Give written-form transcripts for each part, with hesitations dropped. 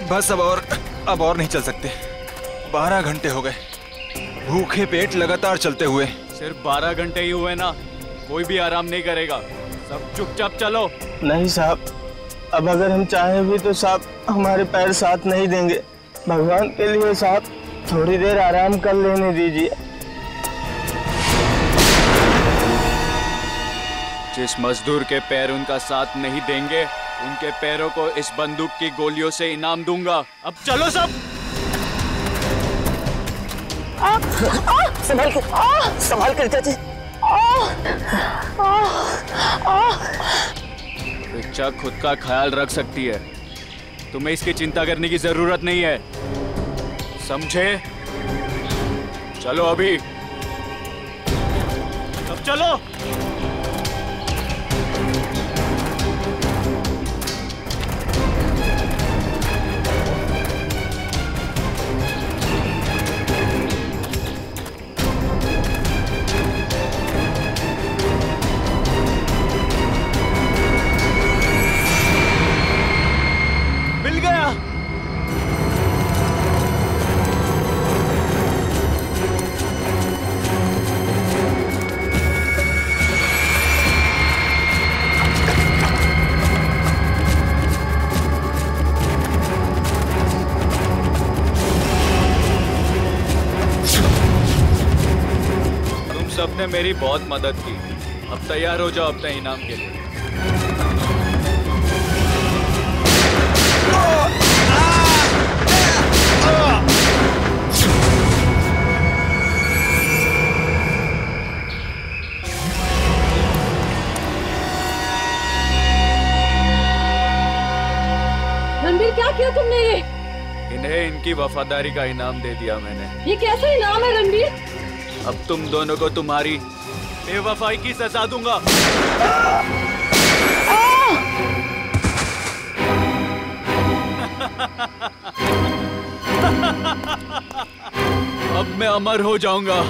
बस अब और नहीं चल सकते। 12 घंटे हो गए भूखे पेट लगातार चलते हुए। सिर्फ 12 घंटे ही हुए ना, कोई भी आराम नहीं करेगा। सब चुपचाप चलो। नहीं साहब, अब अगर हम चाहें भी तो साहब हमारे पैर साथ नहीं देंगे। भगवान के लिए साहब थोड़ी देर आराम कर लेने दीजिए। जिस मजदूर के पैर उनका साथ नहीं देंगे, उनके पैरों को इस बंदूक की गोलियों से इनाम दूंगा। अब चलो सब। संभाल कर चाची। रिचा खुद का ख्याल रख सकती है, तुम्हें इसकी चिंता करने की जरूरत नहीं है, समझे? चलो अभी, अब चलो। सबने मेरी बहुत मदद की, अब तैयार हो जाओ अपने इनाम के लिए। रणबीर, क्या किया तुमने ये? इन्हें इनकी वफादारी का इनाम दे दिया मैंने। ये कैसा इनाम है रणबीर? अब तुम दोनों को तुम्हारी बेवफाई की सजा दूंगा। अब मैं अमर हो जाऊंगा।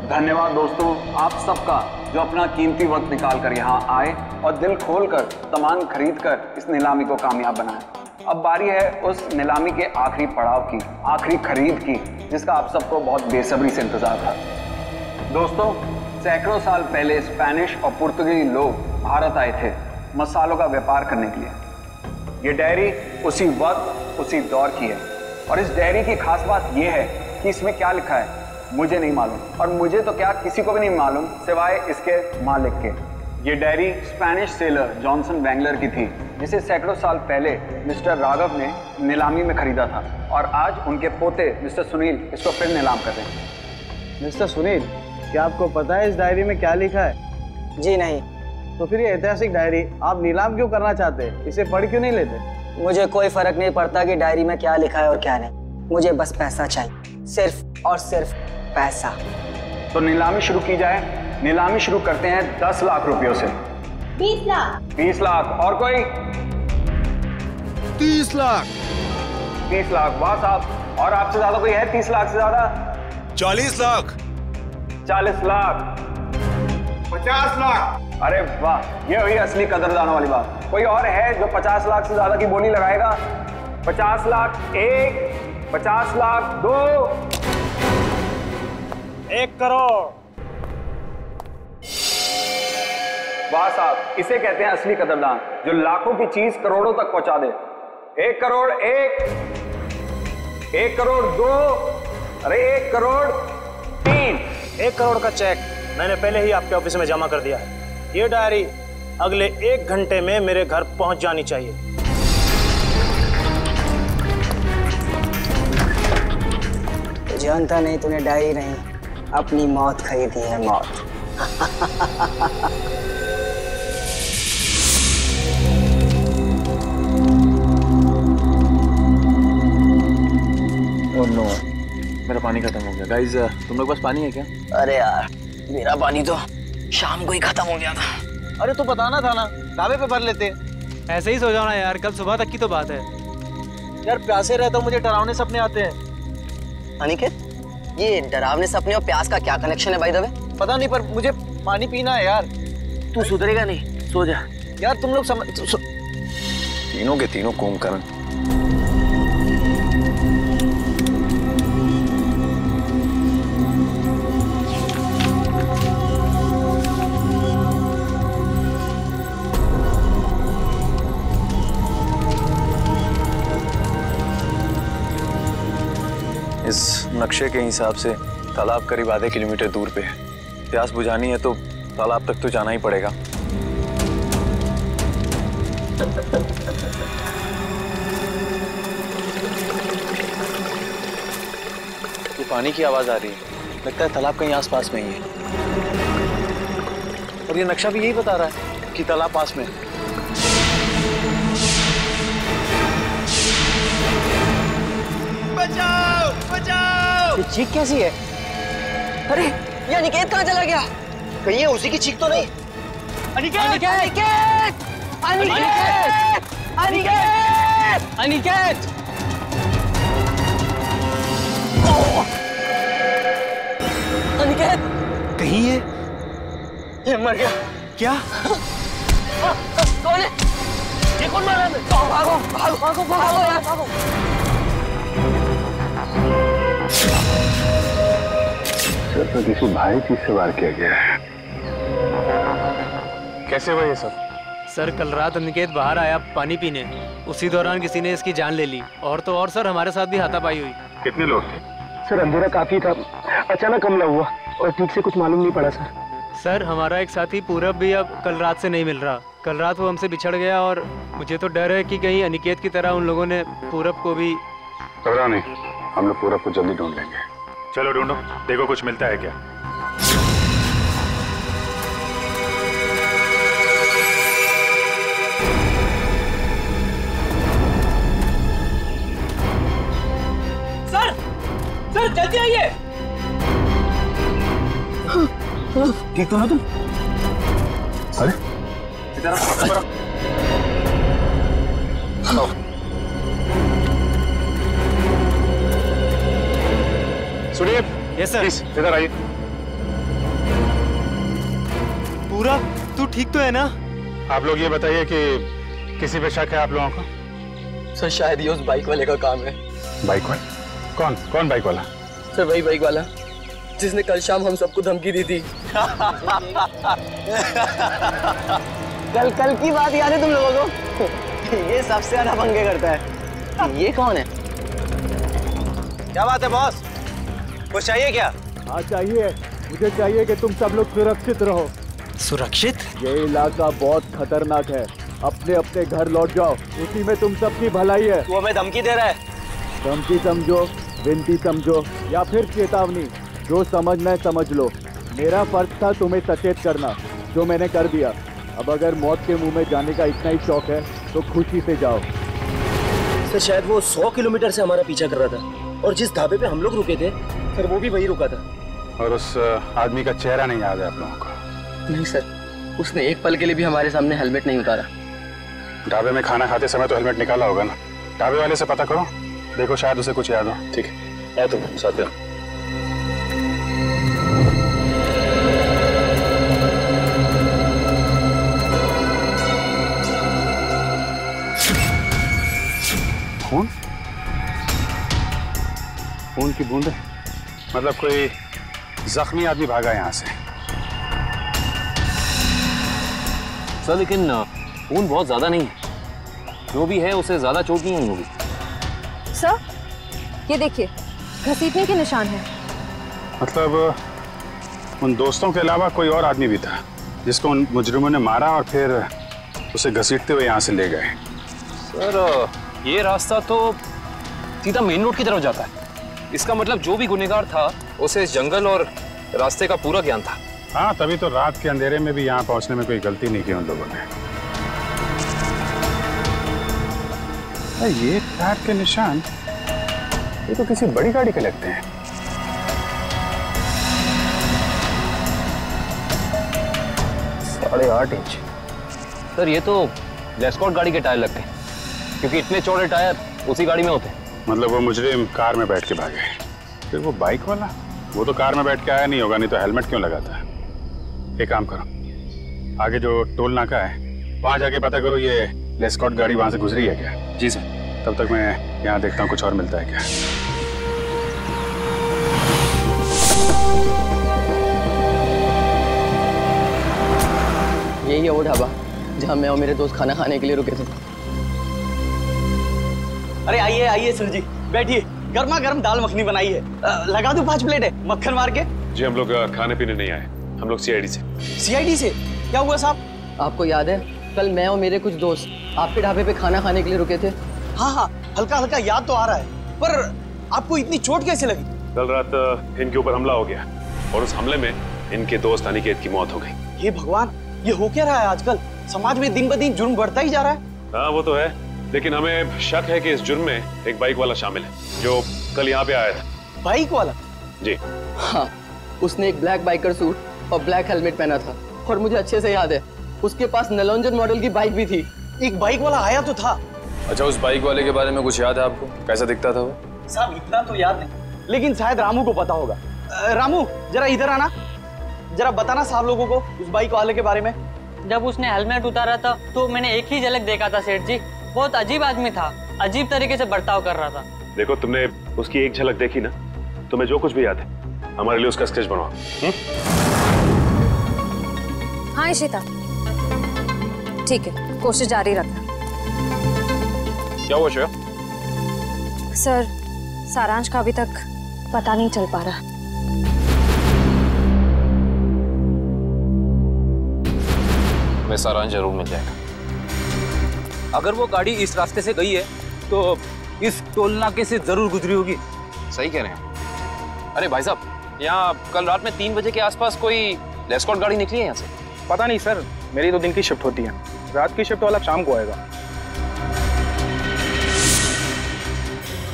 धन्यवाद दोस्तों आप सबका जो अपना कीमती वक्त निकाल कर यहाँ आए और दिल खोलकर सामान खरीद कर इस नीलामी को कामयाब बनाए। अब बारी है उस नीलामी के आखिरी पड़ाव की, आखिरी खरीद की, जिसका आप सबको बहुत बेसब्री से इंतजार था। दोस्तों, सैकड़ों साल पहले स्पेनिश और पुर्तगाली लोग भारत आए थे मसालों का व्यापार करने के लिए। ये डायरी उसी वक्त उसी दौर की है और इस डायरी की खास बात यह है कि इसमें क्या लिखा है मुझे नहीं मालूम, और मुझे तो क्या किसी को भी नहीं मालूम सिवाय इसके मालिक के। ये डायरी स्पेनिश सेलर जॉनसन वैंगलर की थी, जिसे सैकड़ों साल पहले मिस्टर राघव ने नीलामी में खरीदा था और आज उनके पोते मिस्टर सुनील इसको फिर नीलाम कर रहे हैं। मिस्टर सुनील, क्या आपको पता है इस डायरी में क्या लिखा है? जी नहीं। तो फिर ये ऐतिहासिक डायरी आप नीलाम क्यों करना चाहते हैं? इसे पढ़ क्यों नहीं लेते? मुझे कोई फर्क नहीं पड़ता कि डायरी में क्या लिखा है और क्या नहीं, मुझे बस पैसा चाहिए, सिर्फ और सिर्फ पैसा। तो नीलामी शुरू की जाए। नीलामी शुरू करते हैं 10 लाख रुपयों से। 20 लाख। 20 लाख। और कोई? 30 लाख। 30 लाख। वाह साहब। और आपसे ज्यादा कोई है 30 लाख से ज्यादा? 40 लाख। 40 लाख। 50 लाख। अरे वाह, ये हुई असली कदरदानों वाली बात। कोई और है जो 50 लाख से ज्यादा की बोली लगाएगा? 50 लाख 1, 50 लाख 2, 1 करोड़। वाह साहब, इसे कहते हैं असली कदरदान, जो लाखों की चीज करोड़ों तक पहुंचा दे। 1 करोड़ 1, 1 करोड़ 2, अरे 1 करोड़ 3। 1 करोड़ का चेक मैंने पहले ही आपके ऑफिस में जमा कर दिया है। ये डायरी अगले 1 घंटे में मेरे घर पहुंच जानी चाहिए। जानता नहीं तूने डायरी नहीं, अपनी मौत खरीदी है, मौत। ओह नो, मेरा पानी खत्म हो गया। गाइस, तुम लोग पास पानी है क्या? अरे यार, मेरा पानी तो शाम को ही खत्म हो गया था। अरे तो बताना था ना, ढाबे पे भर लेते। ऐसे ही सो जाओ ना यार, कल सुबह तक की तो बात है। यार प्यासे रहता हूँ, मुझे डरावने सपने आते हैं। अनिकेत, ये डरावने सपने और प्यास का क्या कनेक्शन है भाई दवे? पता नहीं, पर मुझे पानी पीना है यार। तू सुधरेगा नहीं, सो जा। यार तुम लोग तीनों के तीनों कुंभकर्ण। इस नक्शे के हिसाब से तालाब करीब आधे किलोमीटर दूर पे है। प्यास बुझानी है तो तालाब तक तो जाना ही पड़ेगा। ये पानी की आवाज आ रही है, लगता है तालाब कहीं आसपास में ही है। और ये नक्शा भी यही बता रहा है कि तालाब पास में है। बचाओ बचाओ! ये चीख कैसी है? अरे ये अनिकेत कहाँ चला गया? कहीं ये उसी की चीख तो नहीं? अनिकेत! अनिकेत! अनिकेत! अनिकेत! अनिकेत! अनिकेत! कहीं ये मर गया। क्या? कौन है? ये कौन मारा है? भागो भागो भागो भागो यार भागो! सर तो किसी भारी चीज से वार किया गया है। कैसे हुआ ये सब? सर कल रात अनिकेत बाहर आया पानी पीने, उसी दौरान किसी ने इसकी जान ले ली। और तो और सर हमारे साथ भी हाथापाई हुई। कितने लोग थे? सर अंधेरा काफी था, अचानक हमला हुआ और ठीक से कुछ मालूम नहीं पड़ा सर। सर हमारा एक साथी पूरब भी अब कल रात से नहीं मिल रहा। कल रात वो हमसे बिछड़ गया और मुझे तो डर है कि कहीं अनिकेत की तरह उन लोगों ने पूरब को भी। घबराओ नहीं, हम लोग पूरब को जल्दी ढूंढ लेंगे। चलो ढूंढो, देखो कुछ मिलता है क्या। सर जल्दी आइए। ठीक तो हो तुम? अरे इधर आओ। सुनिए। Yes sir. इधर आइए। पूरा तू ठीक तो है ना? आप लोग ये बताइए कि किसी पे शक है आप लोगों को? सर शायद ये उस बाइक वाले का काम है। बाइक वाला? कौन बाइक वाला? सर वही बाइक वाला जिसने कल शाम हम सबको धमकी दी थी। कल की बात याद है तुम लोगों को? ये सबसे ज्यादा पंगे करता है। ये कौन है? क्या बात है बॉस, कुछ चाहिए क्या? हाँ चाहिए, मुझे चाहिए कि तुम सब लोग सुरक्षित रहो। सुरक्षित? ये इलाका बहुत खतरनाक है, अपने अपने घर लौट जाओ, उसी में तुम सबकी भलाई है। तू हमें धमकी दे रहा है? धमकी समझो, विनती समझो या फिर चेतावनी, जो समझना है समझ लो। मेरा फर्ज था तुम्हें सचेत करना, जो मैंने कर दिया। अब अगर मौत के मुंह में जाने का इतना ही शौक है तो खुशी से जाओ। सर शायद वो 100 किलोमीटर से हमारा पीछा कर रहा था और जिस ढाबे पे हम लोग रुके थे सर वो भी वही रुका था। और उस आदमी का चेहरा नहीं याद है आप लोगों को? नहीं सर, उसने एक पल के लिए भी हमारे सामने हेलमेट नहीं उतारा। ढाबे में खाना खाते समय तो हेलमेट निकाला होगा ना? ढाबे वाले से पता करो, देखो शायद उसे कुछ याद हो। ठीक है, तुम साथ में। खून? खून की बूंद? मतलब कोई जख्मी आदमी भागा यहाँ से। सर लेकिन खून बहुत ज्यादा नहीं है, जो भी है उसे ज्यादा चोट नहीं हुई होगी। सर ये देखिए, घसीटने के निशान हैं। मतलब उन दोस्तों के अलावा कोई और आदमी भी था जिसको उन मुजरिमों ने मारा और फिर उसे घसीटते हुए यहाँ से ले गए। सर ये रास्ता तो सीधा मेन रोड की तरफ जाता है। इसका मतलब जो भी गुनहगार था उसे इस जंगल और रास्ते का पूरा ज्ञान था। हाँ, तभी तो रात के अंधेरे में भी यहाँ पहुँचने में कोई गलती नहीं की उन लोगों ने। ये टायर के निशान, ये तो किसी बड़ी गाड़ी के लगते हैं। साढ़े 8 इंच। सर ये तो लेस्कॉट गाड़ी के टायर लगते हैं, क्योंकि इतने चौड़े टायर उसी गाड़ी में होते हैं। मतलब वो मुजरिम कार में बैठ के भागे, फिर वो बाइक वाला वो तो कार में बैठ के आया नहीं होगा, नहीं तो हेलमेट क्यों लगाता है। एक काम करो, आगे जो टोल नाका है वहां जाके पता करो ये लेस्कॉट गाड़ी वहां से गुजरी है क्या। जी सर। तब तक मैं यहाँ देखता हूँ कुछ और मिलता है क्या। यही है वो ढाबा जहाँ मैं और मेरे दोस्त खाना खाने के लिए रुके थे। अरे आइए आइए सर जी, बैठिए। गर्मा गर्म दाल मखनी बनाई है, लगा दूं 5 प्लेट है मक्खन मार के। जी हम लोग खाने पीने नहीं आए, हम लोग सीआईडी से। सीआईडी से? क्या हुआ साहब? आपको याद है कल मैं और मेरे कुछ दोस्त आपके ढाबे पे खाना खाने के लिए रुके थे? हाँ हाँ, हल्का हल्का याद तो आ रहा है, पर आपको इतनी चोट कैसे लगी? कल रात इनके ऊपर हमला हो गया और उस हमले में इनके दोस्त अनिकेत की मौत हो गई। हे भगवान, ये हो क्या रहा है आजकल? समाज में दिन ब दिन जुर्म बढ़ता ही जा रहा है। हाँ वो तो है, लेकिन हमें शक है कि इस जुर्म में एक बाइक वाला शामिल है जो कल यहाँ पे आया था। बाइक वाला? जी हाँ, उसने एक ब्लैक बाइकर सूट और ब्लैक हेलमेट पहना था और मुझे अच्छे से याद है उसके पास नलोंजन मॉडल की बाइक भी थी। एक बाइक वाला आया तो था। अच्छा, उस बाइक वाले के बारे में कुछ याद है आपको? कैसा दिखता था वो? साहब इतना तो याद नहीं, लेकिन शायद रामू को पता होगा। रामू जरा इधर आना, जरा बताना साहब लोगों को उस बाइक वाले के बारे में। जब उसने हेलमेट उतारा था तो मैंने एक ही झलक देखा था सेठ जी। बहुत अजीब आदमी था, अजीब तरीके से बर्ताव कर रहा था। देखो तुमने उसकी एक झलक देखी ना, तुम्हें जो कुछ भी याद है हमारे लिए उसका स्केच बनवाओ। हाँ इशिता, ठीक है, कोशिश जारी रखना। क्या हुआ श्रेया? सर, सारांश का अभी तक पता नहीं चल पा रहा। मैं सारांश जरूर मिल जाएगा। अगर वो गाड़ी इस रास्ते से गई है तो इस टोल नाके से जरूर गुजरी होगी। सही कह रहे हैं। अरे भाई साहब, यहाँ कल रात में 3 बजे के आसपास कोई लेस्कॉट गाड़ी निकली है यहाँ से? पता नहीं सर, मेरी तो दिन की शिफ्ट होती है, रात की शिफ्ट वाला शाम को आएगा।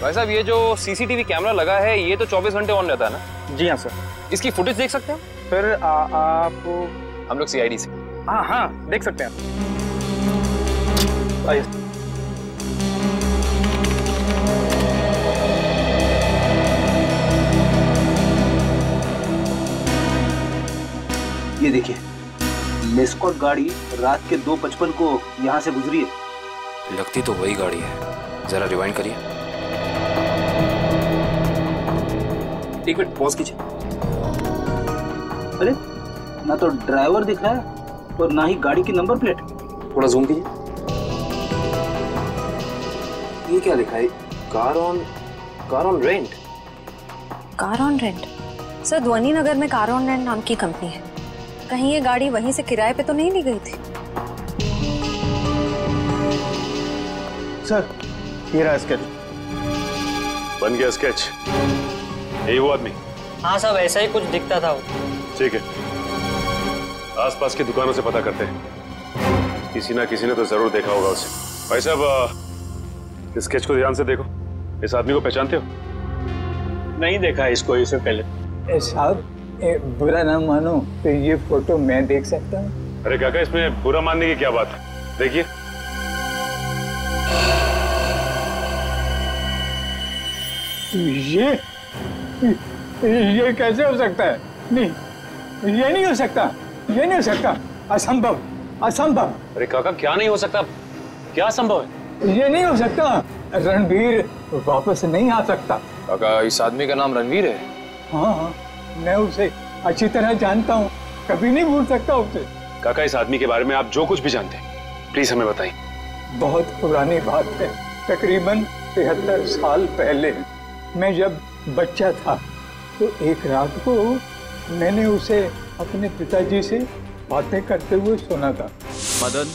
भाई साहब, ये जो सीसीटीवी कैमरा लगा है ये तो 24 घंटे ऑन रहता है ना? जी हाँ सर। इसकी फुटेज देख सकते हैं? फिर आप? हम लोग सीआईडी से। हाँ हाँ, देख सकते हैं। आइए। ये देखिए, लेस्कॉट गाड़ी रात के 2:55 को यहाँ से गुजरी है। लगती तो वही गाड़ी है, जरा रिवाइंड करिए। एक मिनट पॉज कीजिए। अरे ना तो ड्राइवर दिख रहा है और ना ही गाड़ी की नंबर प्लेट। थोड़ा जूम कीजिए। ये क्या लिखा है? Car on rent. Car on rent? Sir, ध्वनि नगर में कार ऑन रेंट नाम की कंपनी है। कहीं ये गाड़ी वहीं से किराए पे तो नहीं ली गई थी? सर, ये रहा स्केच। बन गया स्केच? यही वो आदमी? हाँ साहब, ऐसा ही कुछ दिखता था वो। ठीक है, आसपास की दुकानों से पता करते हैं, किसी ना किसी ने तो जरूर देखा होगा उसे। भाई साहब, इस स्केच को ध्यान से देखो। इस आदमी को पहचानते हो? नहीं देखा इसको इससे पहले। साहब, बुरा ना मानो तो ये फोटो मैं देख सकता हूँ? अरे काका, इसमें बुरा मानने की क्या बात है? देखिए। ये कैसे हो सकता है? नहीं, ये नहीं हो सकता, ये नहीं हो सकता, असंभव, असंभव। अरे काका, क्या नहीं हो सकता? क्या असंभव है? ये नहीं हो सकता, रणवीर वापस नहीं आ सकता। काका, इस आदमी का नाम रणवीर है? हाँ, मैं उसे अच्छी तरह जानता हूँ, कभी नहीं भूल सकता उसे। काका, इस आदमी के बारे में आप जो कुछ भी जानते हैं प्लीज हमें बताइए। बहुत पुरानी बात है, तकरीबन 73 साल पहले मैं जब बच्चा था तो एक रात को मैंने उसे अपने पिताजी से बातें करते हुए सुना था। मदन,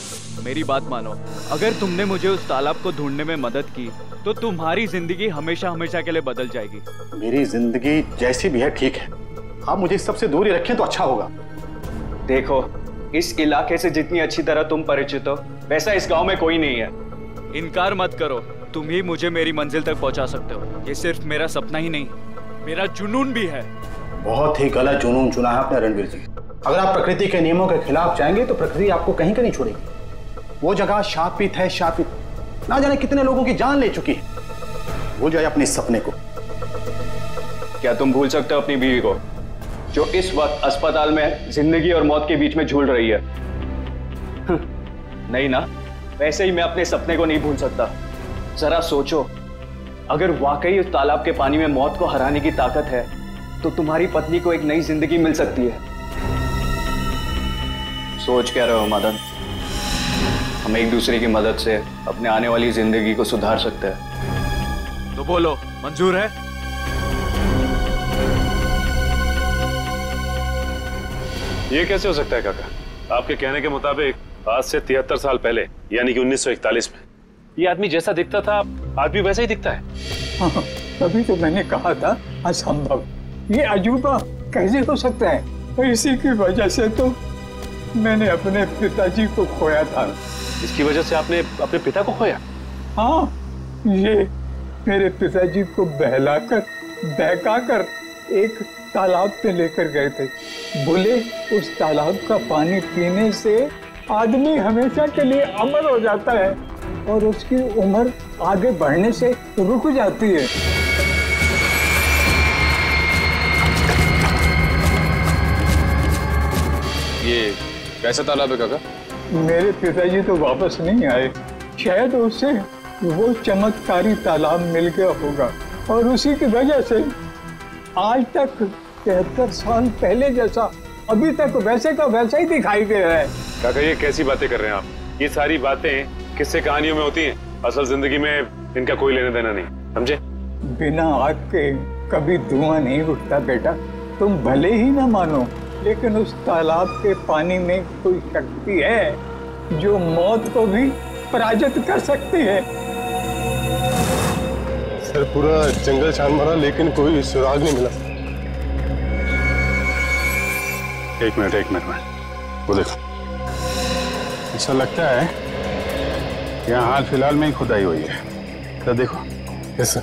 मेरी बात मानो, अगर तुमने मुझे उस तालाब को ढूंढने में मदद की तो तुम्हारी जिंदगी हमेशा हमेशा के लिए बदल जाएगी। मेरी जिंदगी जैसी भी है ठीक है, आप मुझे इस सबसे दूर ही रखें तो अच्छा होगा। देखो, इस इलाके से जितनी अच्छी तरह तुम परिचित हो वैसा इस गांव में कोई नहीं है। इनकार मत करो, तुम ही मुझे मेरी मंजिल तक पहुंचा सकते हो। ये सिर्फ मेरा सपना ही नहीं, मेरा जुनून भी है। बहुत ही गलत जुनून चुना है आपने रणवीर जी। अगर आप प्रकृति के नियमों के खिलाफ जाएंगे तो प्रकृति आपको कहीं का नहीं छोड़ेगी। वो जगह शापित है, शापित, ना जाने कितने लोगों की जान ले चुकी है। भूल जाए अपने सपने को। क्या तुम भूल सकते हो अपनी बीवी को, जो इस वक्त अस्पताल में जिंदगी और मौत के बीच में झूल रही है? नहीं ना? वैसे ही मैं अपने सपने को नहीं भूल सकता। जरा सोचो, अगर वाकई उस तालाब के पानी में मौत को हराने की ताकत है तो तुम्हारी पत्नी को एक नई जिंदगी मिल सकती है। सोच क्या रहे हो मदन? हम एक दूसरे की मदद से अपने आने वाली जिंदगी को सुधार सकते हैं। तो बोलो, मंजूर है? ये कैसे हो सकता है काका? आपके कहने के मुताबिक आज से 73 साल पहले यानी कि 1941 में ये आदमी जैसा दिखता था आज भी वैसा ही दिखता है। हाँ, तभी तो मैंने कहा था असंभव, ये अजूबा कैसे हो सकता है। और इसी की वजह से तो मैंने अपने पिताजी को खोया था। इसकी वजह से आपने अपने पिता को खोया? हाँ, ये मेरे पिताजी को बहकाकर एक तालाब पे लेकर गए थे। बोले उस तालाब का पानी पीने से आदमी हमेशा के लिए अमर हो जाता है और उसकी उम्र आगे बढ़ने से रुक जाती है। ये कैसा तालाब है काका? मेरे पिताजी तो वापस नहीं आए, शायद उसे वो चमत्कारी तालाब मिल गया होगा और उसी की वजह से आज तक 73 साल पहले जैसा अभी तक वैसे का वैसा ही दिखाई दे रहा है। काका ये कैसी बातें कर रहे हैं आप? ये सारी बातें किस्से कहानियों में होती हैं, असल जिंदगी में इनका कोई लेना देना नहीं, समझे? बिना आग के कभी धुआं नहीं उठता बेटा। तुम भले ही ना मानो, लेकिन उस तालाब के पानी में कोई शक्ति है जो मौत को भी पराजित कर सकती है। सर पूरा जंगल छान मारा लेकिन कोई सुराग नहीं मिला। एक मिनट वो देखो, ऐसा लगता है यहाँ हाल फिलहाल में ही खुदाई हुई है। तो देखो। Yes sir.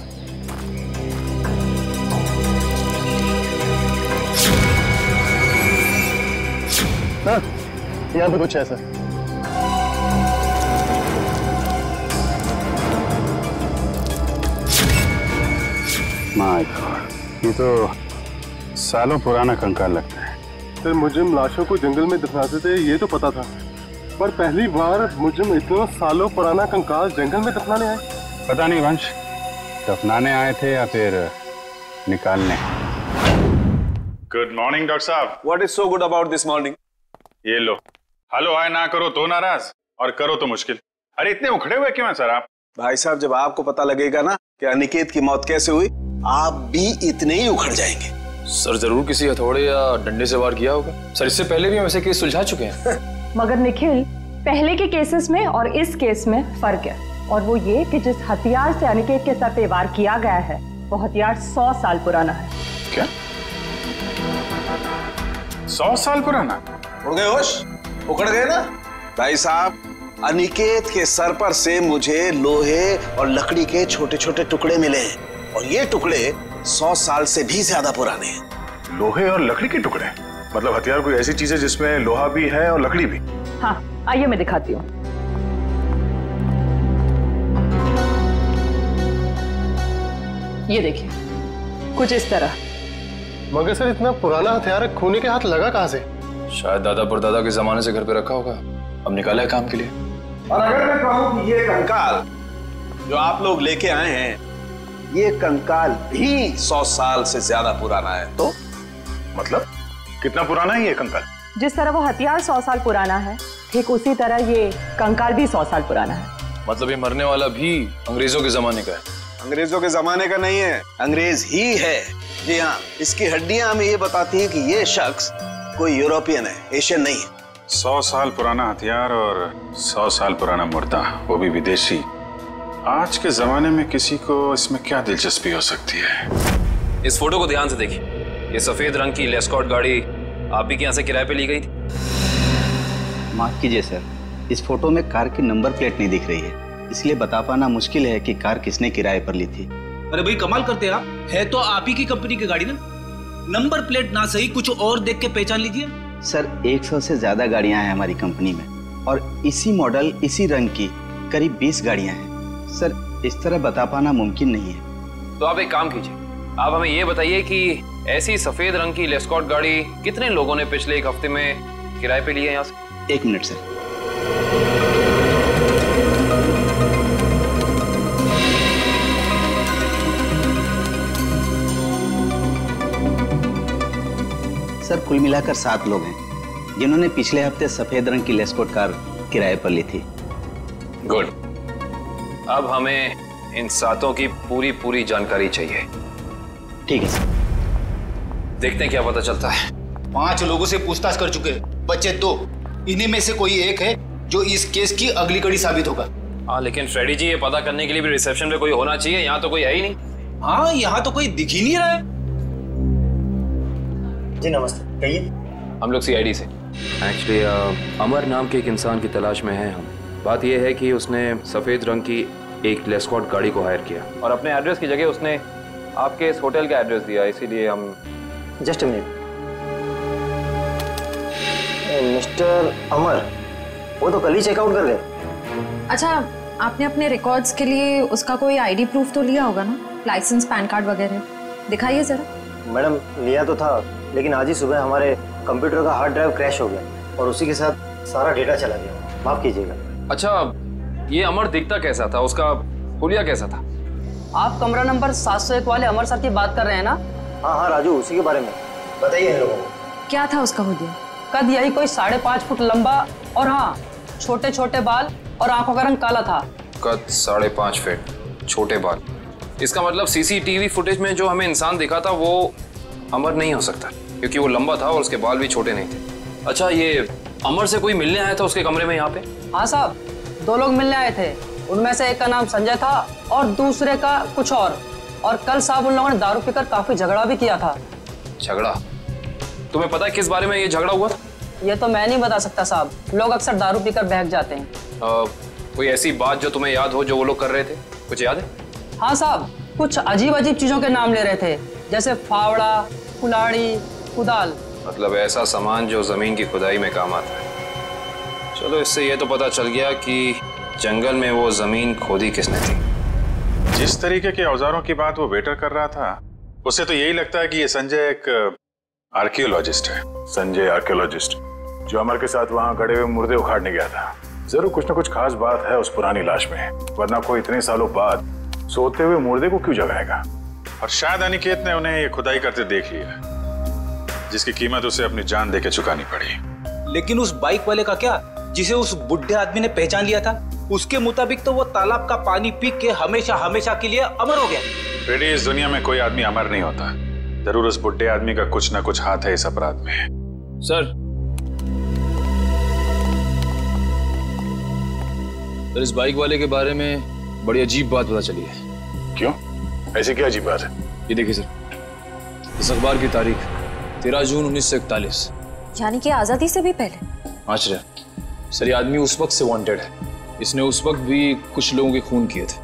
हाँ, यहाँ पे कुछ है सर। माय गॉड, ये तो सालों पुराना कंकाल लगता है। सर मुजरिम लाशों को जंगल में दफनाते थे ये तो पता था, पर पहली बार मुजरिम इतना सालों पुराना कंकाल जंगल में दफनाने आए। पता नहीं वंश, दफनाने आए थे या फिर निकालने। गुड मॉर्निंग डॉक्टर साहब। What is so good about this morning? ये लो। हेलो हाय ना करो तो नाराज और करो तो मुश्किल। अरे इतने उखड़े हुए क्यों हैं सर आप? भाई साहब, जब आपको पता लगेगा ना कि अनिकेत की मौत कैसे हुई, आप भी इतने ही उखड़ जाएंगे। सर जरूर किसी हथौड़े या डंडे से वार किया होगा। सर इससे पहले भी हम ऐसे केस सुलझा चुके हैं। मगर निखिल, पहले के केसेस में और इस केस में फर्क है, और वो ये कि जिस हथियार से अनिकेत के सर पे वार किया गया है वो हथियार 100 साल पुराना है। क्या? 100 साल पुराना? उड़ गए होश? उखड़ गए ना? भाई साहब, अनिकेत के सर पर से मुझे लोहे और लकड़ी के छोटे छोटे टुकड़े मिले हैं और ये टुकड़े 100 साल से भी ज्यादा पुराने हैं। लोहे और लकड़ी के टुकड़े? मतलब हथियार कोई ऐसी चीज है जिसमें लोहा भी है और लकड़ी भी? हाँ, आइए मैं दिखाती हूँ। ये देखिए, कुछ इस तरह। मगर सर इतना पुराना हथियार खूनी के हाथ लगा कहाँ से? शायद दादा परदादा के जमाने से घर पे रखा होगा, अब निकाला है काम के लिए। और अगर मैं कहूँ कि ये कंकाल जो आप लोग लेके आए हैं, ये कंकाल भी 100 साल से ज्यादा पुराना है, तो मतलब कितना पुराना है ये कंकाल? जिस तरह वो हथियार 100 साल पुराना है, ठीक उसी तरह ये कंकाल भी 100 साल पुराना है। मतलब ये मरने वाला भी अंग्रेजों के जमाने का है? अंग्रेजों के जमाने का नहीं है, अंग्रेज ही है। जी हाँ, इसकी हड्डियां हमें ये बताती है कि ये शख्स कोई यूरोपियन है, एशियन नहीं है। 100 साल पुराना हथियार और 100 साल पुराना मुर्दा, वो भी विदेशी। आज के जमाने में किसी को इसमें क्या दिलचस्पी हो सकती है? इस फोटो को ध्यान से देखिए। ये सफेद रंग की लेस्कॉट गाड़ी आप ही के यहाँ से किराए पे ली गई थी? माफ कीजिए सर, इस फोटो में कार की नंबर प्लेट नहीं दिख रही है, इसलिए बता पाना मुश्किल है कि कार किसने किराए पर ली थी। अरे भाई कमाल करते हैं आप, है तो आप ही की कंपनी की गाड़ी ना, नंबर प्लेट ना सही कुछ और देख के पहचान लीजिए। सर 100 से ज्यादा गाड़ियां हैं हमारी कंपनी में और इसी मॉडल इसी रंग की करीब 20 गाड़ियां हैं। सर इस तरह बता पाना मुमकिन नहीं है। तो आप एक काम कीजिए, आप हमें ये बताइए कि ऐसी सफेद रंग की लेस्कॉट गाड़ी कितने लोगों ने पिछले एक हफ्ते में किराए पे ली है यहाँ से? 1 मिनट सर। सर कुल मिलाकर 7 लोग हैं जिन्होंने पिछले हफ्ते सफेद रंग की लेस्कॉट कार किराए पर ली थी। गुड। अब हमें इन 7 की पूरी जानकारी चाहिए। ठीक है सर। देखते हैं क्या पता चलता है। 5 लोगों से पूछताछ कर चुके, बचे 2। इन्हीं में से कोई एक है जो इस केस की अगली कड़ी साबित होगा। हाँ, लेकिन फ्रेडी जी, ये पता करने के लिए भी रिसेप्शन पे कोई होना चाहिए। यहाँ तो कोई है ही नहीं। हाँ, यहाँ तो कोई दिख ही नहीं रहा है। जी नमस्ते, कहिए। हम लोग CID से। एक्चुअली अमर नाम के एक इंसान की तलाश में हैं हम। बात यह है कि उसने सफेद रंग की एक लेस्कॉट गाड़ी को हायर किया और अपने एड्रेस की जगह उसने आपके इस होटल का एड्रेस दिया, इसीलिए हम। Just a minute. मिस्टर अमर, वो तो कल ही चेकआउट कर गए। अच्छा, आपने अपने रिकॉर्ड्स के लिए उसका कोई ID प्रूफ तो लिया होगा ना? लाइसेंस, पैन कार्ड वगैरह दिखाइए जरा। मैडम लिया तो था, लेकिन आज ही सुबह हमारे कंप्यूटर का हार्ड ड्राइव क्रैश हो गया और उसी के साथ सारा डेटा चला गया। माफ कीजिएगा। अच्छा, ये अमर दिखता कैसा था? उसका हुलिया कैसा था? आप कमरा नंबर 701 वाले अमर सर की बात कर रहे हैं ना? हाँ राजू, उसी के बारे में बताइए लोगों को। क्या था उसका हुलिया? कद यही कोई 5.5 फुट लंबा और हाँ, छोटे छोटे बाल और आंखों का रंग काला था। कद 5.5 फीट, छोटे बाल। इसका मतलब CCTV फुटेज में जो हमें इंसान दिखा था वो अमर नहीं हो सकता, क्योंकि वो लंबा था और उसके बाल भी छोटे नहीं थे। अच्छा, ये अमर से कोई मिलने आया था उसके कमरे में यहाँ पे? हाँ साहब, 2 लोग मिलने आए थे। उनमें से एक का नाम संजय था और दूसरे का कुछ और कल साहब उन लोगों ने दारू पीकर काफी झगड़ा भी किया था। झगड़ा? तुम्हें पता है किस बारे में ये झगड़ा हुआ था? ये तो मैं नहीं बता सकता साहब, लोग अक्सर दारू पीकर बहक जाते हैं। कोई ऐसी बात जो तुम्हें याद हो जो वो लोग कर रहे थे? कुछ याद है? हाँ साहब, कुछ अजीब चीजों के नाम ले रहे थे, जैसे फावड़ा, कुल्हाड़ी, कुदाल। मतलब ऐसा सामान जो जमीन की खुदाई में काम आता है। चलो, इससे ये तो पता चल गया कि जंगल में वो जमीन खोदी किसने थी। जिस तरीके के औजारों की बात वो वेटर कर रहा था, उससे तो यही लगता है कि ये संजय एक आर्कियोलॉजिस्ट है। संजय आर्कियोलॉजिस्ट जो अमर के साथ वहां गड़े हुए मुर्दे उखाड़ने गया था। जरूर कुछ न कुछ खास बात है उस पुरानी लाश में, वरना कोई इतने सालों बाद सोते हुए मुर्दे को क्यों जगाएगा? और शायद अनिकेत ने उन्हें ये खुदाई करते देख लिया, जिसकी कीमत उसे अपनी जान देके चुकानी पड़ी। लेकिन उस बाइक वाले का क्या, जिसे उस बुढ़े आदमी ने पहचान लिया था? उसके मुताबिक तो वो तालाब का पानी पी के हमेशा के लिए अमर हो गया। फ्रेडी, इस दुनिया में कोई आदमी अमर नहीं होता। जरूर उस बुढ़े आदमी का कुछ ना कुछ हाथ है इस अपराध में। सर, इस बाइक वाले के बारे में बड़ी अजीब बात पता चली है। क्यों? ऐसी क्या अजीब बात है? ये देखिए सर, इस अखबार की तारीख 13 जून 1941, यानी कि आजादी से भी पहले। आश्चर्य सर, ये आदमी उस वक्त से वांटेड है। इसने उस वक्त भी कुछ लोगों के खून किए थे।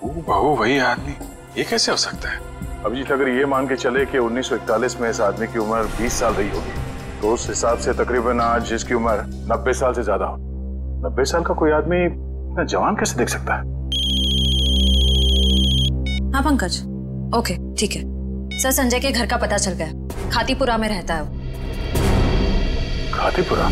बहू, वही आदमी? ये कैसे हो सकता है? अभिजीत, अगर ये मान के चले कि 1941 में इस आदमी की उम्र 20 साल रही होगी, तो उस हिसाब से तकरीबन आज जिसकी उम्र 90 साल से ज्यादा हो, 90 साल का कोई आदमी इतना जवान कैसे दिख सकता है? हाँ पंकज, ओके ठीक है सर। संजय के घर का पता चल गया, खातीपुरा में रहता है वो। खातीपुरा?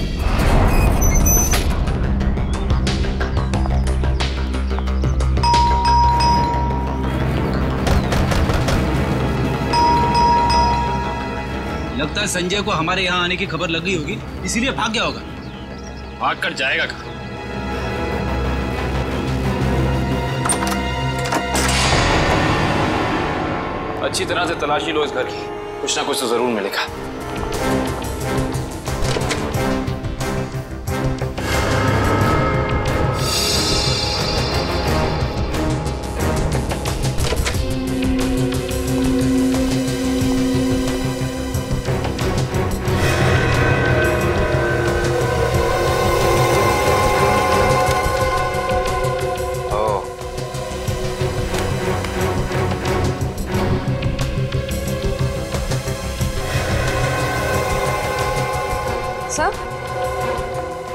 लगता है संजय को हमारे यहाँ आने की खबर लग गई होगी, इसीलिए भाग गया होगा। भाग कर जाएगा कहाँ? अच्छी तरह से तलाशी लो इस घर की, कुछ ना कुछ तो जरूर मिलेगा।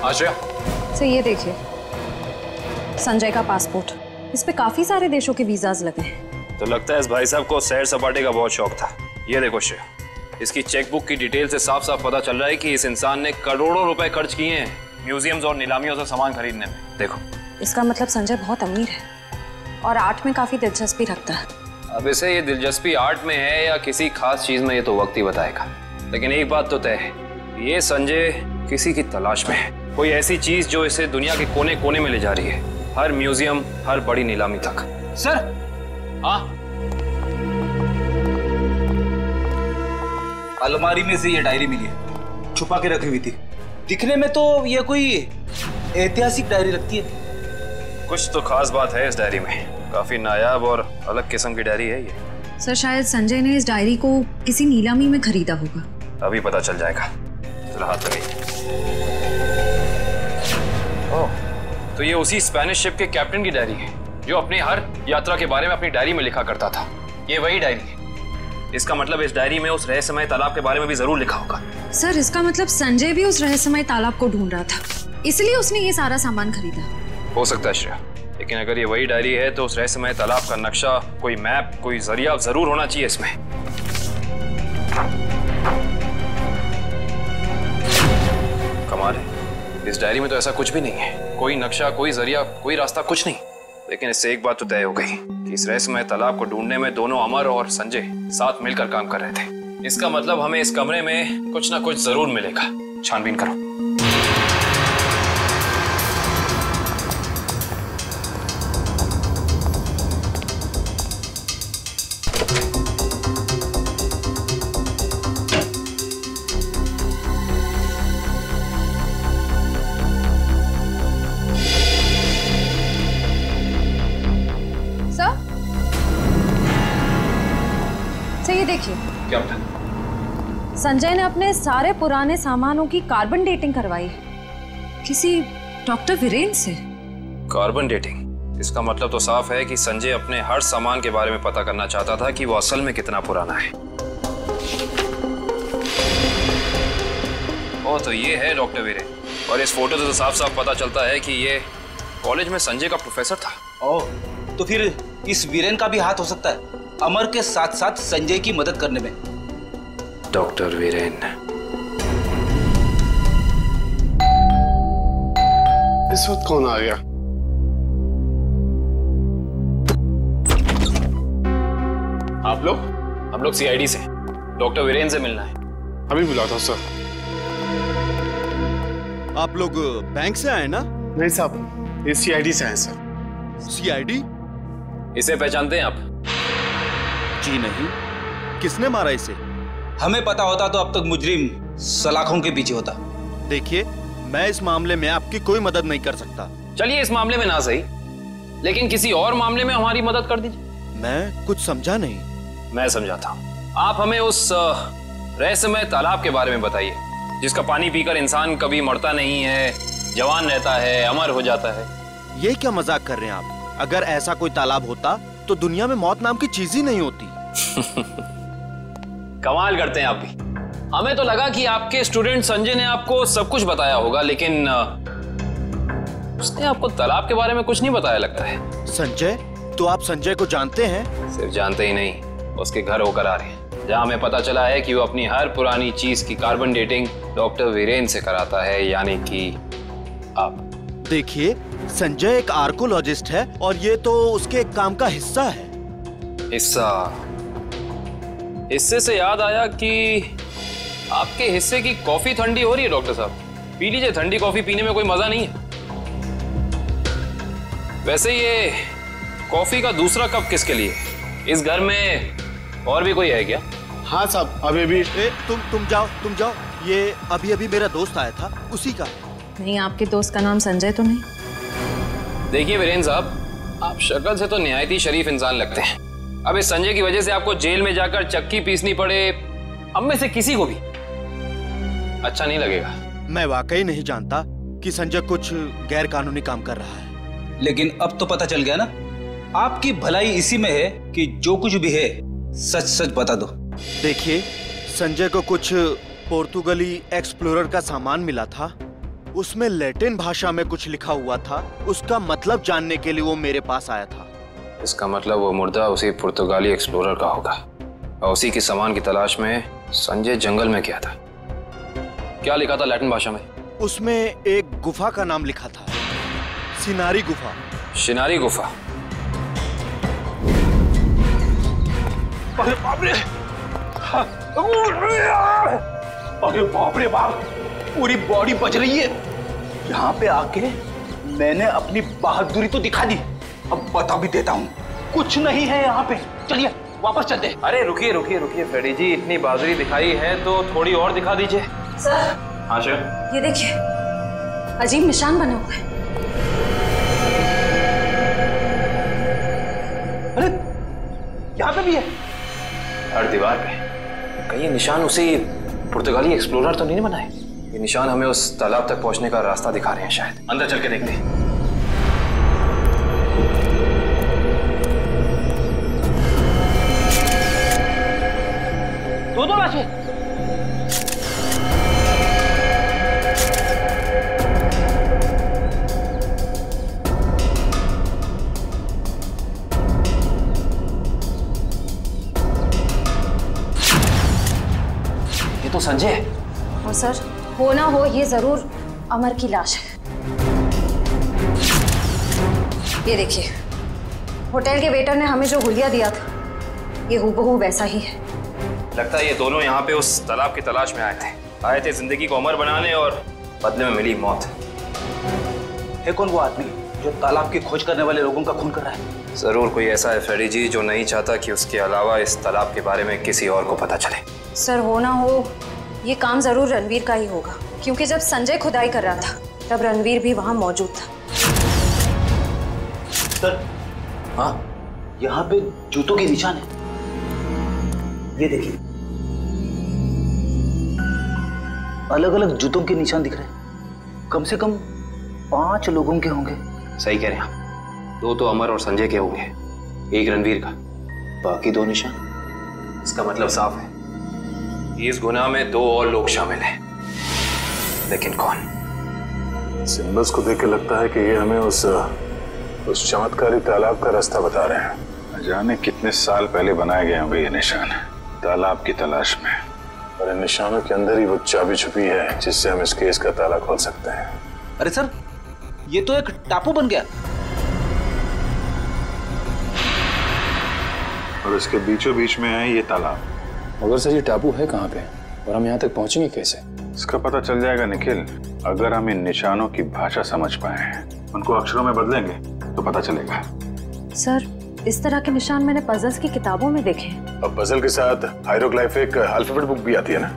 आश्रया, सर ये देखिए, संजय का पासपोर्ट। इस पे काफी सारे देशों के वीजाज लगे हैं। तो लगता है इस भाई साहब को सैर सपाटे का बहुत शौक था। ये देखो श्रेया, इसकी चेकबुक की डिटेल से साफ साफ पता चल रहा है कि इस इंसान ने करोड़ों रुपए खर्च किए हैं म्यूजियम्स और नीलामियों से सामान खरीदने में। देखो, इसका मतलब संजय बहुत अमीर है और आर्ट में काफी दिलचस्पी रखता है। अब इसे ये दिलचस्पी आर्ट में है या किसी खास चीज में, ये तो वक्त ही बताएगा। लेकिन एक बात तो तय है, ये संजय किसी की तलाश में है, कोई ऐसी चीज जो इसे दुनिया के कोने कोने में ले जा रही है, हर म्यूजियम, हर बड़ी नीलामी तक। सर, हाँ, अलमारी में से ये डायरी मिली है, छुपा के रखी हुई थी। दिखने में तो ये कोई ऐतिहासिक डायरी लगती है। कुछ तो खास बात है इस डायरी में, काफी नायाब और अलग किस्म की डायरी है ये। सर, शायद संजय ने इस डायरी को किसी नीलामी में खरीदा होगा। अभी पता चल जाएगा। चलो हाथ लगाइए। ओह, तो ये उसी स्पेनिश शिप के कैप्टन की डायरी है जो अपनी हर यात्रा के बारे में अपनी डायरी में लिखा करता था। ये वही डायरी है। इसका मतलब इस डायरी में उस रहस्यमय तालाब के बारे में भी जरूर लिखा होगा। सर, इसका मतलब संजय भी उस रहस्यमय तालाब को ढूंढ रहा था, इसलिए उसने ये सारा सामान खरीदा। हो सकता है श्रेया, लेकिन अगर ये वही डायरी है तो उस रहस्यमय तालाब का नक्शा, कोई मैप, कोई जरिया जरूर होना चाहिए इसमें। कमाल है, इस डायरी में तो ऐसा कुछ भी नहीं है, कोई नक्शा, कोई जरिया, कोई रास्ता, कुछ नहीं। लेकिन इससे एक बात तो तय हो गई कि इस रहस्यमय तालाब को ढूंढने में दोनों अमर और संजय साथ मिलकर काम कर रहे थे। इसका मतलब हमें इस कमरे में कुछ ना कुछ जरूर मिलेगा। छानबीन करो। ये देखिए कैप्टन, संजय ने अपने सारे पुराने सामानों की कार्बन डेटिंग करवाई है किसी डॉक्टर वीरेन से। Carbon dating? इसका मतलब तो साफ है कि संजय अपने हर सामान के बारे में पता करना चाहता था कि वो असल में कितना पुराना है। ओ, तो ये है डॉक्टर वीरेन, और इस फोटो से तो साफ साफ पता चलता है कि ये कॉलेज में संजय का प्रोफेसर था। ओह, तो फिर इस वीरेन का भी हाथ हो सकता है अमर के साथ साथ संजय की मदद करने में। डॉक्टर वीरेन। इस वक्त कौन आ गया? आप लोग? हम लोग सीआईडी से, डॉक्टर वीरेन से मिलना है। अभी बुला था सर। आप लोग बैंक से आए ना? नहीं साहब, ये सीआईडी से आए सर। सीआईडी? इसे पहचानते हैं आप? जी नहीं। किसने मारा इसे? हमें पता होता तो अब तक मुजरिम सलाखों के पीछे होता। देखिए, मैं इस मामले में आपकी कोई मदद नहीं कर सकता। चलिए, इस मामले में ना सही, लेकिन किसी और मामले में हमारी मदद कर दीजिए। मैं कुछ समझा नहीं। मैं समझाता हूँ। आप हमें उस रहस्यमय तालाब के बारे में बताइए जिसका पानी पीकर इंसान कभी मरता नहीं है, जवान रहता है, अमर हो जाता है। ये क्या मजाक कर रहे हैं आप? अगर ऐसा कोई तालाब होता तो दुनिया में मौत नाम की चीज ही नहीं होती। कमाल करते हैं आप भी। हमें तो लगा कि आपके स्टूडेंट संजय ने आपको सब कुछ बताया होगा, लेकिन उसने आपको तालाब के बारे में कुछ नहीं बताया लगता है। संजय? तो आप संजय को जानते हैं? सिर्फ जानते ही नहीं, उसके घर होकर आ रहे हैं, जहां हमें पता चला है कि वो अपनी हर पुरानी चीज की कार्बन डेटिंग डॉक्टर वीरेन से कराता है, यानी कि आप। देखिए, संजय एक आर्कोलॉजिस्ट है और ये तो उसके एक काम का हिस्सा है। हिस्सा? हिस्से से याद आया कि आपके हिस्से की कॉफी ठंडी हो रही है डॉक्टर साहब, पी लीजिए। ठंडी कॉफी पीने में कोई मजा नहीं है। वैसे ये कॉफी का दूसरा कप किसके लिए? इस घर में और भी कोई है क्या? हाँ साहब, अभी भी। तुम जाओ। ये अभी मेरा दोस्त आया था, उसी का है। नहीं, आपके दोस्त का नाम संजय तो नहीं? देखिए वीरेन साहब, आप शक्ल से तो निहायत ही शरीफ इंसान लगते हैं। अब इस संजय की वजह से आपको जेल में जाकर चक्की पीसनी पड़े, हम में से किसी को भी अच्छा नहीं लगेगा। मैं वाकई नहीं जानता कि संजय कुछ गैर कानूनी काम कर रहा है। लेकिन अब तो पता चल गया ना, आपकी भलाई इसी में है कि जो कुछ भी है सच सच बता दो। देखिए, संजय को कुछ पोर्तुगली एक्सप्लोरर का सामान मिला था, उसमें लैटिन भाषा में कुछ लिखा हुआ था। उसका मतलब जानने के लिए वो मेरे पास आया था। इसका मतलब वो मुर्दा उसी पुर्तगाली एक्सप्लोरर का होगा और उसी के सामान की तलाश में संजय जंगल में गया था। क्या लिखा था लैटिन भाषा में? उसमें एक गुफा का नाम लिखा था, सिनारी गुफा। शिनारी गुफा। अरे बाप रे, अरे बाप रे बाप, पूरी बॉडी बच रही है। यहाँ पे आके मैंने अपनी बहादुरी तो दिखा दी, अब बता भी देता हूँ कुछ नहीं है यहाँ पे। चलिए वापस चलते। अरे रुकिए रुकिए रुकिए फ्रेडी जी, इतनी बहादुरी दिखाई है तो थोड़ी और दिखा दीजिए। सर। हाँ सर। ये देखिए, अजीब निशान बने हुए हैं। अरे यहाँ पे भी है। हर दीवार पे। कहीं ये निशान उसी पुर्तगाली एक्सप्लोरर तो नहीं बनाए? ये निशान हमें उस तालाब तक पहुंचने का रास्ता दिखा रहे हैं शायद। अंदर चल के देखते हैं। दो लाशें। ये तो संजय। और सर, हो ना हो ये जरूर अमर की लाश है। ये देखिए, होटल के वेटर ने हमें जो हुलिया दिया था, ये हूबहू वैसा ही है। लगता है ये दोनों यहाँ पे उस तालाब की तलाश में आए थे जिंदगी को अमर बनाने, और बदले में मिली मौत। है कौन वो आदमी जो तालाब की खोज करने वाले लोगों का खून कर रहा है? जरूर कोई ऐसा है फ्रेडी जी जो नहीं चाहता कि उसके अलावा इस तालाब के बारे में किसी और को पता चले। सर, हो ना हो ये काम जरूर रणवीर का ही होगा, क्योंकि जब संजय खुदाई कर रहा था तब रणवीर भी वहां मौजूद था। सर, हाँ, यहाँ पे जूतों के निशान है। ये देखिए, अलग अलग जूतों के निशान दिख रहे हैं। कम से कम 5 लोगों के होंगे। सही कह रहे हैं आप। 2 तो अमर और संजय के होंगे, 1 रणवीर का, बाकी 2 निशान। इसका मतलब साफ है, इस गुनाह में 2 और लोग शामिल हैं, लेकिन कौन? सिंबल्स को देख के लगता है कि ये हमें उस चमत्कारी तालाब का रास्ता बता रहे हैं। न जाने कितने साल पहले बनाए गए होंगे ये निशान, तालाब की तलाश में। और इन निशानों के अंदर ही वो चाबी छुपी है जिससे हम इस केस का ताला खोल सकते हैं। अरे सर, ये तो एक टापू बन गया। और इसके बीचों बीच में है ये तालाब। मगर सर, ये टापू है कहाँ पे और हम यहाँ तक पहुँचेंगे कैसे? इसका पता चल जाएगा निखिल, अगर हम इन निशानों की भाषा समझ पाए, उनको अक्षरों में बदलेंगे तो पता चलेगा। सर, इस तरह के निशान मैंने पजल्स की किताबों में देखे हैं। अब पजल के साथ हायरोग्लाइफिक अल्फाबेट बुक भी आती है ना?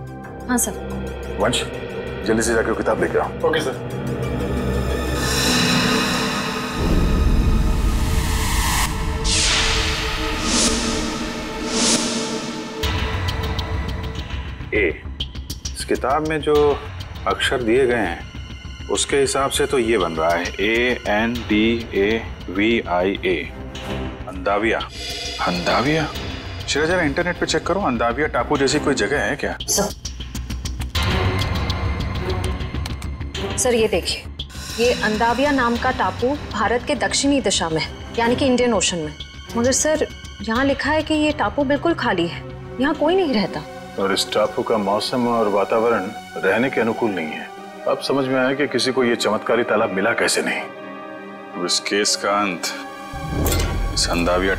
हाँ सर। वंश, जल्दी से जाकर किताब लेके आओ। Okay sir. इस किताब में जो अक्षर दिए गए हैं उसके हिसाब से तो ये बन रहा है ANDAVIA, अंदाविया। अंदाविया? चलो जरा इंटरनेट पे चेक करो, अंदाविया टापू जैसी कोई जगह है क्या? सर, ये देखिए, ये अंदाविया नाम का टापू भारत के दक्षिणी दिशा में, यानी कि इंडियन ओशन में। मगर सर, यहाँ लिखा है कि ये टापू बिल्कुल खाली है, यहाँ कोई नहीं रहता। और इस टापू का मौसम और वातावरण रहने के अनुकूल नहीं है। अब समझ में आया कि किसी को ये चमत्कारी तालाब मिला कैसे नहीं। और इस केस का अंत इस अंदाविया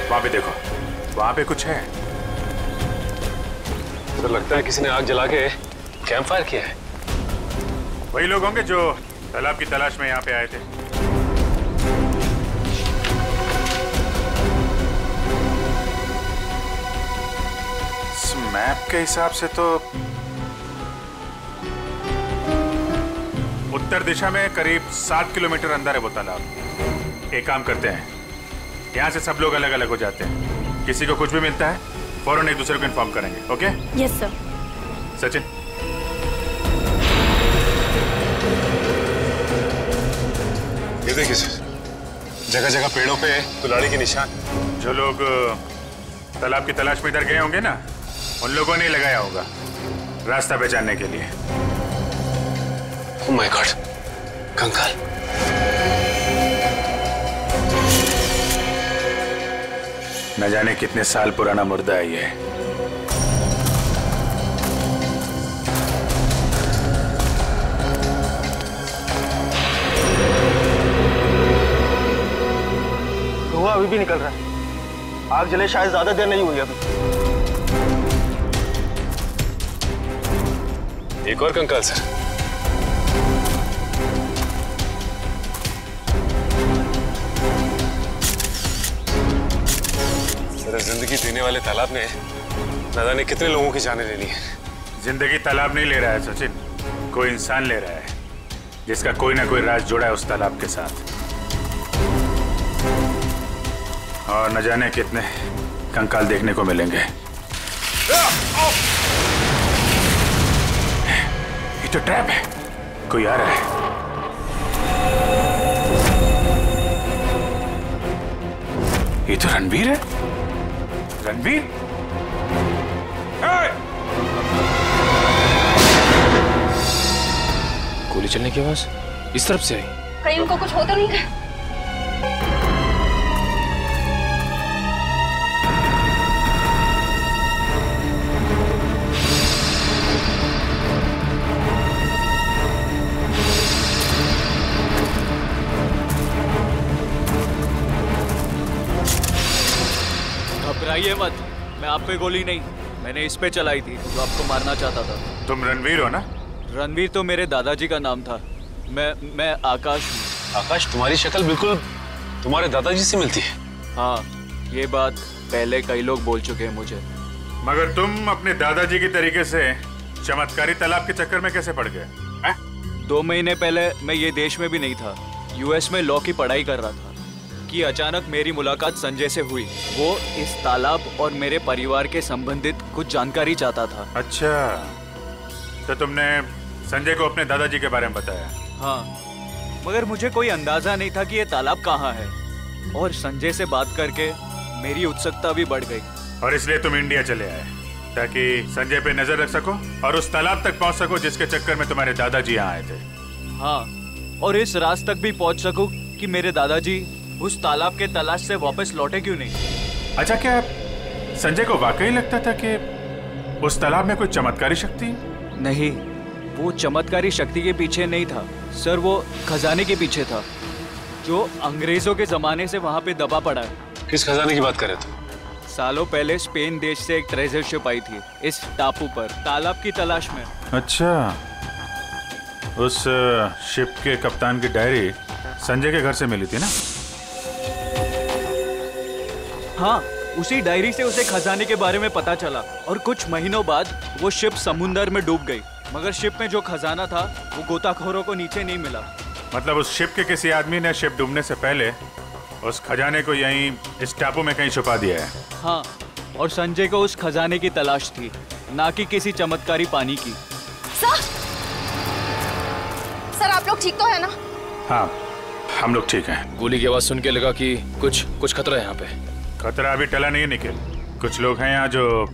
वहां पे देखो, वहां पे कुछ है। तो लगता है किसी ने आग जला के कैंप फायर किया है। वही लोग होंगे जो तालाब की तलाश में यहाँ पे आए थे। इस मैप के हिसाब से तो उत्तर दिशा में करीब 7 किलोमीटर अंदर है वो तालाब। एक काम करते हैं, यहाँ से सब लोग अलग अलग हो जाते हैं। किसी को कुछ भी मिलता है फौरन एक दूसरे को इन्फॉर्म करेंगे। ओके? Yes sir. सचिन, ये देखिए सर, जगह जगह पेड़ों पे कुल्हाड़ी के निशान। जो लोग तालाब की तलाश में इधर गए होंगे ना, उन लोगों ने लगाया होगा। रास्ता पहचानने के लिए। ओह माय गॉड, कंकाल। न जाने कितने साल पुराना मुर्दा है ये। धुआं अभी भी निकल रहा है। आग जले शायद ज्यादा देर नहीं हुई अभी। एक और कंकाल सर। सर, जिंदगी देने वाले तालाब ने न जाने कितने लोगों की जानें ले ली है। जिंदगी तालाब नहीं ले रहा है सचिन, कोई इंसान ले रहा है जिसका कोई ना कोई राज जुड़ा है उस तालाब के साथ। और न जाने कितने कंकाल देखने को मिलेंगे। ये तो ट्रैप है, कोई आ रहा है। ये तो रणवीर है। रणवीर, गोली चलने की आवाज इस तरफ से आई। कहीं उनको कुछ हो तो नहीं गया? घबराइए मत, मैं आप पे गोली नहीं, मैंने इस पे चलाई थी जो आपको मारना चाहता था। तुम रणवीर हो ना? रणवीर तो मेरे दादाजी का नाम था। मैं आकाश हूँ। आकाश, तुम्हारी शक्ल बिल्कुल तुम्हारे दादाजी से मिलती है। हाँ, ये बात पहले कई लोग बोल चुके हैं मुझे। मगर तुम अपने दादाजी की तरीके से चमत्कारी तालाब के चक्कर में कैसे पड़ गए? 2 महीने पहले मैं ये देश में भी नहीं था, यूएस में लॉ की पढ़ाई कर रहा था कि अचानक मेरी मुलाकात संजय से हुई। वो इस तालाब और मेरे परिवार के संबंधित कुछ जानकारी चाहता था। अच्छा, तो तुमने संजय को अपने दादाजी के बारे में बताया? हाँ, मगर मुझे कोई अंदाजा नहीं था कि ये तालाब कहाँ है। और संजय से बात करके मेरी उत्सुकता भी बढ़ गई। और इसलिए तुम इंडिया चले आए ताकि संजय पे नजर रख सको और उस तालाब तक पहुंच सको जिसके चक्कर में तुम्हारे दादाजी यहाँ आए थे। हाँ, और इस राज तक भी पहुंच सकूं कि मेरे दादाजी उस तालाब के तलाश से वापस लौटे क्यों नहीं। अच्छा, क्या संजय को वाकई लगता था कि उस तालाब में कोई चमत्कारी शक्ति? नहीं, वो चमत्कारी शक्ति के पीछे नहीं था सर, वो खजाने के पीछे था जो अंग्रेजों के जमाने से वहाँ पे दबा पड़ा है। किस खजाने की बात कर रहे थे? सालों पहले स्पेन देश से एक ट्रेजर शिप आई थी इस टापू पर तालाब की तलाश में। अच्छा, उस शिप के कप्तान की डायरी संजय के घर से मिली थी ना? हाँ, उसी डायरी से उसे खजाने के बारे में पता चला और कुछ महीनों बाद वो शिप समुंदर में डूब गई। मगर शिप में जो खजाना था वो गोताखोरों को नीचे नहीं मिला। मतलब उस शिप के किसी आदमी ने शिप डूबने से पहले उस खजाने को यहीं इस टापू में कहीं छुपा दिया है। हाँ, और संजय को उस खजाने की तलाश थी, ना कि किसी चमत्कारी पानी की। सर, आप लोग ठीक तो है ना? हाँ, हम लोग ठीक हैं। गोली की आवाज सुन के लगा कि कुछ खतरा है यहाँ पे। खतरा अभी टला नहीं है निखिल। कुछ लोग हैं यहाँ जो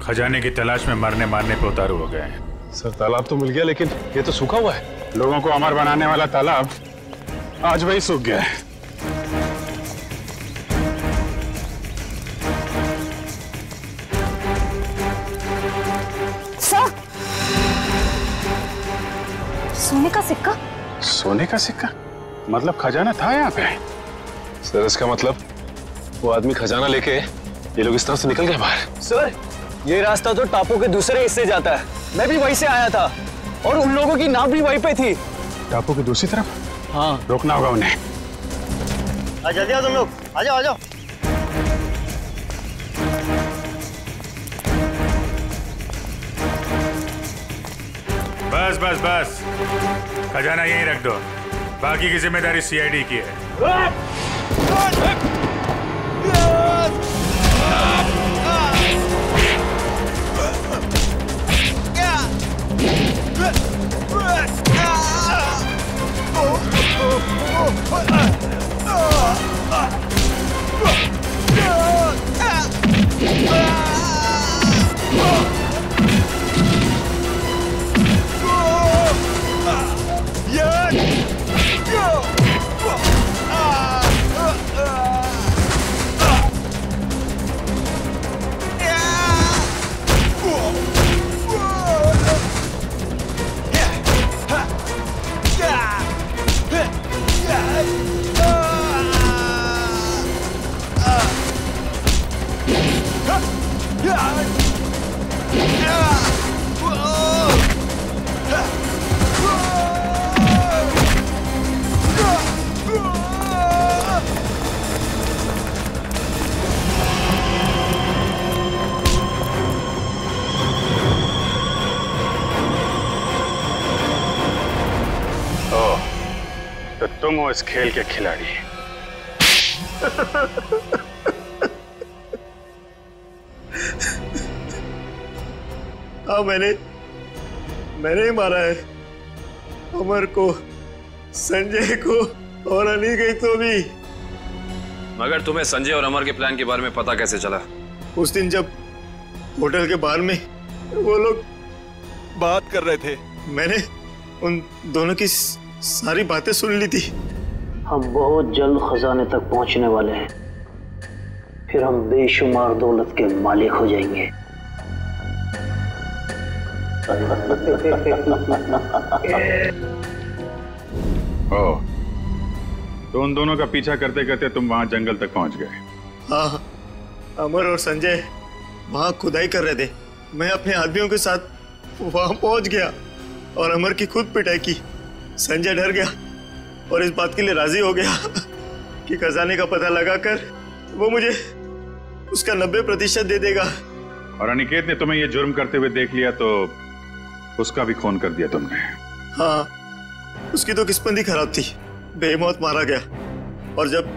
खजाने की तलाश में मरने मारने पे उतारू हो गए हैं। सर, तालाब तो मिल गया लेकिन ये तो सूखा हुआ है। लोगों को अमर बनाने वाला तालाब आज वही सूख गया है। सर, सोने का सिक्का? सोने का सिक्का? मतलब खजाना था यहाँ पे? सर, इसका मतलब वो आदमी खजाना लेके ये लोग इस तरफ से निकल गए बाहर। सर, ये रास्ता तो टापू के दूसरे हिस्से जाता है। मैं भी वहीं से आया था और उन लोगों की नाव भी वहीं पे थी। टापू की दूसरी तरफ? हाँ, रोकना होगा उन्हें। जल्दी आओ तुम लोग, आ जाओ आ जाओ। बस बस बस, खजाना यहीं रख दो, बाकी की जिम्मेदारी सीआईडी की है। तुम हो इस खेल के खिलाड़ी। हाँ, मैंने ही मारा है अमर को, संजय को और अनिकेत को भी। मगर तुम्हें संजय और अमर के प्लान के बारे में पता कैसे चला? उस दिन जब होटल के बाहर में वो लोग बात कर रहे थे, मैंने उन दोनों की सारी बातें सुन ली थी। हम बहुत जल्द खजाने तक पहुंचने वाले हैं, फिर हम बेशुमार दौलत के मालिक हो जाएंगे। ओह, तो उन दोनों का पीछा करते करते तुम वहां जंगल तक पहुंच गए। हाँ, अमर और संजय वहां खुदाई कर रहे थे। मैं अपने आदमियों के साथ वहां पहुंच गया और अमर की खुद पिटाई की। संजय डर गया और इस बात के लिए राजी हो गया कि खजाने का पता लगाकर वो मुझे उसका 90% दे देगा। और अनिकेत ने तुम्हें यह जुर्म करते हुए देख लिया तो उसका भी खून कर दिया तुमने। हाँ, उसकी तो किस्मत ही खराब थी, बेमौत मारा गया। और जब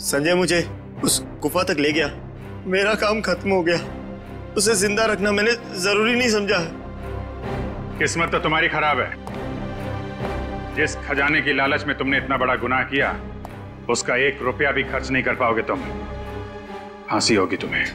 संजय मुझे उस गुफा तक ले गया, मेरा काम खत्म हो गया। उसे जिंदा रखना मैंने जरूरी नहीं समझा। किस्मत तो तुम्हारी खराब है। जिस खजाने की लालच में तुमने इतना बड़ा गुनाह किया, उसका 1 रुपया भी खर्च नहीं कर पाओगे तुम। फांसी होगी तुम्हें।